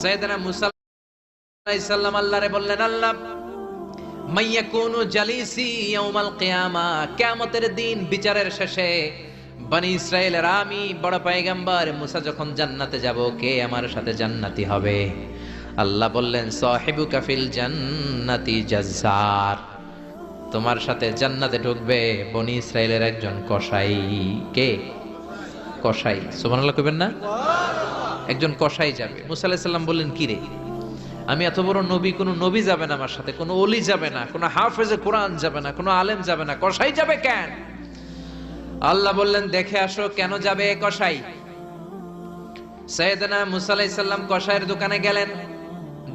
সাইয়েদনা মুসা আলাইহিস সালাম আল্লাহরে বললেন, আল্লাহ মাইয়াকুনু জালিসি ইয়াউমাল কিয়ামা, কিয়ামতের দিন বিচারের শেষে বনি ইসরাইলের আমি বড় পয়গম্বর মুসা যখন জান্নাতে যাব, কে আমার সাথে জান্নাতি হবে? আল্লাহ বললেন, সাহিবুকা ফিল জান্নাতি জাজ্জার, তোমার সাথে জান্নাতে ঢুকবে বনি ইসরাইলের একজন কসাই। কে? কসাই। সুবহানাল্লাহ কইবেন না? একজন কসাই যাবে। মুসা আলাইহিস সালাম বললেন, কি রে, আমি এত বড় নবী, কোন নবী যাবে না আমার সাথে, কোন ওলি যাবে না, কোন হাফেজে কোরআন যাবে না, কোন আলেম যাবে না, কসাই যাবে কেন? আল্লাহ বললেন, দেখে আসো কেন যাবে কসাই। সাইয়েদনা মুসা আলাইহিস সালাম কসাইয়ের দোকানে গেলেন,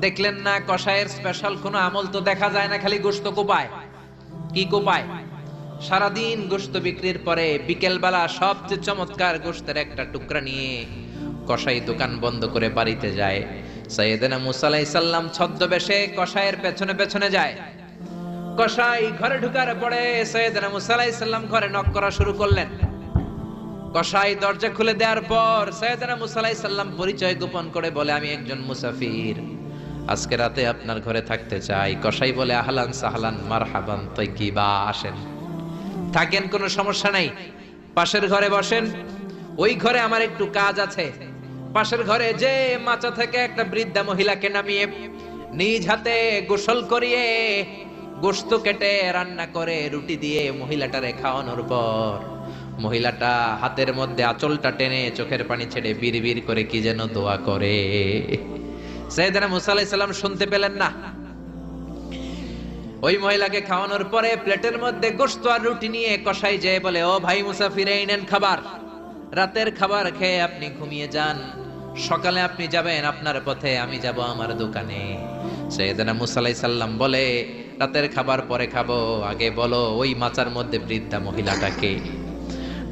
দেখলেন না কসাইয়ের স্পেশাল কোনো আমল তো দেখা যায় না, খালি গোশত কোপায়। কি কোপায়? সারাদিন গোশত বিক্রির পরে বিকেল বেলা সবচেয়ে চমৎকার গোশতের একটা টুকরা নিয়ে কসাই দোকান বন্ধ করে বাড়িতে যায়। সাইয়েদনা মুসা আলাইহিস সালাম ছদ্মবেশে কসাইয়ের পেছনে পেছনে যায়। কসাই ঘরে ঢুকার পরে সাইয়েদনা মুসা আলাইহিস সালাম ঘরে নক করা শুরু করলেন। কসাই দরজা খুলে দেওয়ার পর সাইয়েদনা মুসা আলাইহিস সালাম পরিচয় গোপন করে বলে, আমি একজন মুসাফির, আজকে রাতে আপনার ঘরে থাকতে চাই। কসাই বলে, আহলান সাহলান মারহাবান তাইয়্যিবা, আসেন থাকেন, কোনো সমস্যা নাই, পাশের ঘরে বসেন, ওই ঘরে আমার একটু কাজ আছে। পাশের ঘরে যে মাচা থেকে একটা বৃদ্ধা মহিলাকে নামিয়ে নিজ হাতে গোসল করিয়ে গোশত কেটে রান্না করে রুটি দিয়ে মহিলাটারে খাওয়ানোর পর মহিলাটা হাতের মধ্যে আঁচলটা টেনে চোখের পানি ছেড়ে বিড়বিড় করে কি যেন দোয়া করে। সাইয়েদনা মুসা আলাইহিস সালাম শুনতে পেলেন না। ওই মহিলাকে খাওয়ানোর পরে প্লেটের মধ্যে গোশত আর রুটি নিয়ে কসাই যেয়ে বলে, ও ভাই মুসাফির, এই নেন খাবার, রাতের খাবার খেয়ে আপনি ঘুমিয়ে যান, সকালে আপনি যাবেন আপনার পথে, আমি যাব আমার দোকানে। সাইয়েদনা মুসা আলাইহিস সালাম বলে, রাতের খাবার পরে খাবো, আগে বলো ওই মাচার মধ্যে বৃদ্ধা মহিলাটাকে।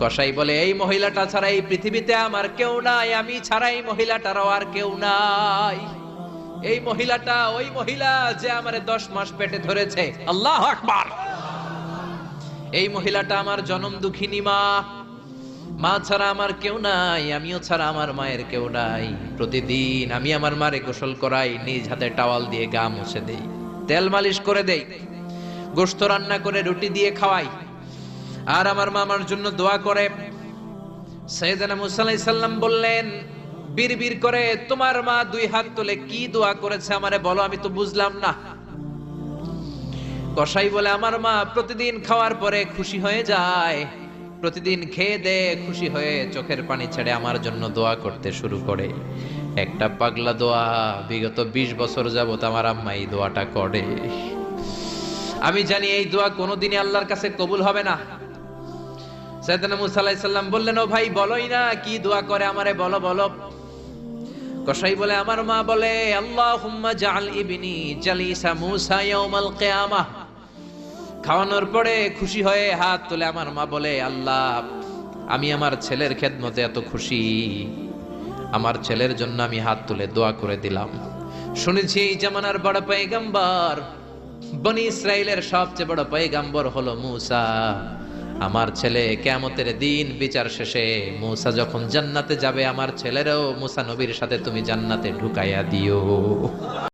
কসাই বলে, এই মহিলাটা ছাড়া এই পৃথিবীতে আমার কেউ নাই, আমি ছাড়া এই মহিলাটারও আর কেউ নাই। এই মহিলাটা ওই মহিলা যে আমারে 10 মাস পেটে ধরেছে। আল্লাহু আকবার। এই মহিলাটা আমার জনম দুঃখিনী মা, মা ছাড়া আমার কেউ নাই, আমিও ছাড়া আমার মায়ের কেউ নাই। প্রতিদিন আমি আমার মারে গোসল করাই, নিজ হাতে টাওয়াল দিয়ে গা মুছে দেই, তেল মালিশ করে দেই, গোশত রান্না করে রুটি দিয়ে খাওয়াই, আর আমার মা আমার জন্য দোয়া করে। সাইয়েদনা মুসা আলাইহিস সালাম বললেন, বিড়বিড় করে তোমার মা 2 হাত তুলে কি দোয়া করেছে আমারে বলো, আমি তো বুঝলাম না। কসাই বলে, আমার মা প্রতিদিন খাওয়ার পরে খুশি হয়ে যায়, প্রতিদিন খেয়ে দে খুশি হয়ে চোখের পানি ছেড়ে আমার জন্য দোয়া করতে শুরু করে। একটা পাগলা দোয়া, বিগত 20 বছর যাবত আমার আম্মা এই দোয়াটা করে। আমি জানি এই দোয়া কোনোদিনই আল্লাহর কাছে কবুল হবে না। সাইয়েদনা মুসা আলাইহিস সালাম বললেন, ও ভাই বলোই না কি দোয়া করে, আমারে বলো বলো। কসাই বলে, আমার মা বলে, আল্লাহুম্মা জাআল ইবনি জালিসা মুসা ইয়াউমাল কিয়ামাহ। খাওয়ানোর পরে খুশি হয়ে হাত তুলে আমার মা বলে, আল্লাহ আমি আমার ছেলের খেদমতে এত খুশি, আমার ছেলের জন্য আমি হাত তুলে দোয়া করে দিলাম। শুনেছি এই জামানার বড় পয়গম্বর, বনি ইসরাইলের সবচেয়ে বড় পয়গম্বর হলো মুসা। আমার ছেলে কিয়ামতের দিন বিচার শেষে মুসা যখন জান্নাতে যাবে, আমার ছেলেরও মুসা নবীর সাথে তুমি জান্নাতে ঢুকাইয়া দিও।